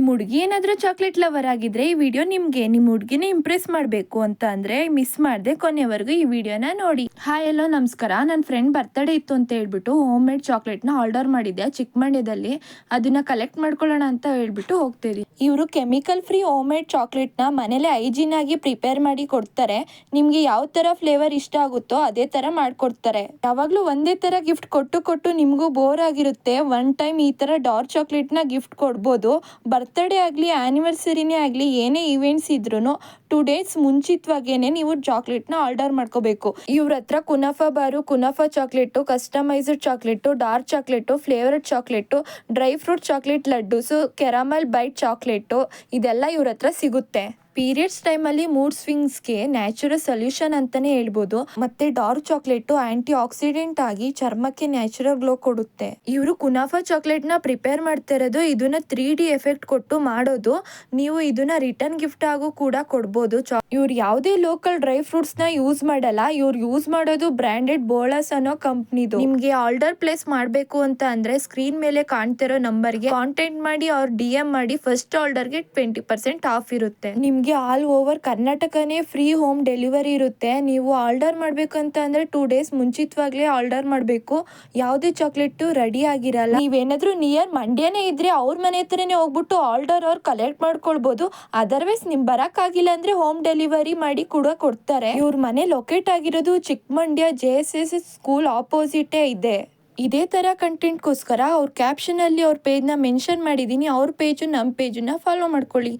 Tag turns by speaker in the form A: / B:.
A: ಹುಡುಗಿ ಏನಾದ್ರೂ chocolate lover ಆಗಿದ್ರೆ ಈ ವಿಡಿಯೋ ನಿಮ್ಗೆ. ನಿಮ್ಮ ಹುಡುಗಿನ ಇಂಪ್ರೆಸ್ ಮಾಡಬೇಕು ಅಂತ ಅಂದ್ರೆ ಮಿಸ್ ಮಾಡದೆ ಕೊನೆವರೆಗೂ ಈ ವಿಡಿಯೋನ ನೋಡಿ. ಹಾಯ್ ಎಲ್ಲೋ ನಮಸ್ಕಾರ. ನನ್ನ ಫ್ರೆಂಡ್ ಬರ್ತ್ಡೇ ಇತ್ತು ಅಂತ ಹೇಳ್ಬಿಟ್ಟು ಹೋಮ್ ಮೇಡ್ ಚಾಕ್ಲೇಟ್ ನ ಆರ್ಡರ್ ಮಾಡಿದ್ದೆ ಚಿಕ್ಕಮಂಡ್ಯದಲ್ಲಿ. ಅದನ್ನ ಕಲೆಕ್ಟ್ ಮಾಡ್ಕೊಳ್ಳೋಣ ಅಂತ ಹೇಳ್ಬಿಟ್ಟು ಹೋಗ್ತಿದ್ವಿ. ಇವರು chemical free home made chocolate ನ ಮನೇಲೆ ಹೈಜೀನ್ ಆಗಿ ಪ್ರಿಪೇರ್ ಮಾಡಿ ಕೊಡ್ತಾರೆ. ನಿಮ್ಗೆ ಯಾವ ತರ ಫ್ಲೇವರ್ ಇಷ್ಟ ಆಗುತ್ತೋ ಅದೇ ತರ ಮಾಡ್ಕೊಡ್ತಾರೆ. ಯಾವಾಗ್ಲೂ ಒಂದೇ ತರ ಗಿಫ್ಟ್ ಕೊಟ್ಟು ನಿಮ್ಗೂ ಬೋರ್ ಆಗಿರುತ್ತೆ. ಒನ್ ಟೈಮ್ ಈ ತರ ಡಾರ್ಕ್ ಚಾಕ್ಲೇಟ್ ನ ಗಿಫ್ಟ್ ಕೊಡ್ಬೋದು. ಬರ್ತ್ಡೇ ಆಗಲಿ ಆ್ಯನಿವರ್ಸರಿನೇ ಆಗಲಿ ಏನೇ ಈವೆಂಟ್ಸ್ ಇದ್ರೂ 2 ಡೇಸ್ ಮುಂಚಿತವಾಗೇನೆ ನೀವು ಚಾಕ್ಲೇಟ್ನ ಆರ್ಡರ್ ಮಾಡ್ಕೋಬೇಕು. ಇವ್ರ ಹತ್ರ ಕುನಾಫಾ ಬಾರು, ಕುನಾಫಾ chocolate, customised chocolate, dark chocolate, flavoured chocolate, dry fruit chocolate laddoos, caramel bite chocolate ಇದೆಲ್ಲ ಇವ್ರ ಹತ್ರ ಸಿಗುತ್ತೆ. ಪೀರಿಯಡ್ಸ್ ಟೈಮಲ್ಲಿ ಮೂಡ್ ಸ್ವಿಂಗ್ಸ್ಗೆ ನ್ಯಾಚುರಲ್ ಸೊಲ್ಯೂಷನ್ ಅಂತಾನೆ ಹೇಳ್ಬೋದು. ಮತ್ತೆ ಡಾರ್ಕ್ ಚಾಕ್ಲೇಟು ಆಂಟಿ ಆಕ್ಸಿಡೆಂಟ್ ಆಗಿ ಚರ್ಮಕ್ಕೆ ನ್ಯಾಚುರಲ್ ಗ್ಲೋ ಕೊಡುತ್ತೆ. ಇವರು ಕುನಾಫಾ ಚಾಕ್ಲೇಟ್ ನ ಪ್ರಿಪೇರ್ ಮಾಡ್ತಾ ಇರೋದು ಇದನ್ನ 3D ಎಫೆಕ್ಟ್ ಕೊಟ್ಟು ಮಾಡೋದು. ನೀವು ಇದನ್ನ ರಿಟರ್ನ್ ಗಿಫ್ಟ್ ಆಗು ಕೂಡ ಕೊಡ್ಬೋದು. ಇವ್ರು ಯಾವುದೇ ಲೋಕಲ್ ಡ್ರೈ ಫ್ರೂಟ್ಸ್ ನ ಯೂಸ್ ಮಾಡಲ್ಲ. ಇವ್ರು ಯೂಸ್ ಮಾಡೋದು ಬ್ರಾಂಡೆಡ್ ಬೋಳಸ್ ಅನ್ನೋ ಕಂಪ್ನಿದು. ನಿಮ್ಗೆ ಆರ್ಡರ್ ಪ್ಲೇಸ್ ಮಾಡಬೇಕು ಅಂತ ಅಂದ್ರೆ ಸ್ಕ್ರೀನ್ ಮೇಲೆ ಕಾಣ್ತಿರೋ ನಂಬರ್ಗೆ ಕಾಂಟ್ಯಾಕ್ಟ್ ಮಾಡಿ ಅವ್ರ DM ಮಾಡಿ. ಫಸ್ಟ್ ಆರ್ಡರ್ಗೆ 20% ಆಫ್ ಇರುತ್ತೆ. ನಿಮ್ಗೆ ಆಲ್ ಓವರ್ ಕರ್ನಾಟಕನೇ ಫ್ರೀ ಹೋಮ್ ಡೆಲಿವರಿ ಇರುತ್ತೆ. ನೀವು ಆರ್ಡರ್ ಮಾಡ್ಬೇಕಂತ ಅಂದ್ರೆ 2 ಡೇಸ್ ಮುಂಚಿತವಾಗ್ಲೇ ಆರ್ಡರ್ ಮಾಡಬೇಕು. ಯಾವುದೇ ಚಾಕ್ಲೇಟ್ ರೆಡಿ ಆಗಿರಲ್ಲ. ನೀವೇನಾದ್ರೂ ನಿಯರ್ ಮಂಡ್ಯನೇ ಇದ್ರೆ ಅವ್ರ ಮನೆ ಹತ್ರನೇ ಹೋಗ್ಬಿಟ್ಟು ಆರ್ಡರ್ ಅವ್ರು ಕಲೆಕ್ಟ್ ಮಾಡ್ಕೊಳ್ಬಹುದು. ಅದರ್ವೈಸ್ ನಿಮ್ ಬರಕ್ ಆಗಿಲ್ಲ ಅಂದ್ರೆ ಹೋಮ್ ಡೆಲಿವರಿ ಮಾಡಿ ಕೂಡ ಕೊಡ್ತಾರೆ. ಇವ್ರ ಮನೆ ಲೊಕೇಟ್ ಆಗಿರೋದು ಚಿಕ್ಕಮಂಡ್ಯ JSS ಸ್ಕೂಲ್ ಆಪೋಸಿಟೇ ಇದೆ. ಇದೇ ತರ ಕಂಟೆಂಟ್ಗೋಸ್ಕರ ಅವ್ರ ಕ್ಯಾಪ್ಷನ್ ಅಲ್ಲಿ ಅವ್ರ ಪೇಜ್ನ ಮೆನ್ಷನ್ ಮಾಡಿದೀನಿ. ಅವ್ರ ಪೇಜು ನಮ್ಮ ಪೇಜನ್ನ ಫಾಲೋ ಮಾಡ್ಕೊಳ್ಳಿ.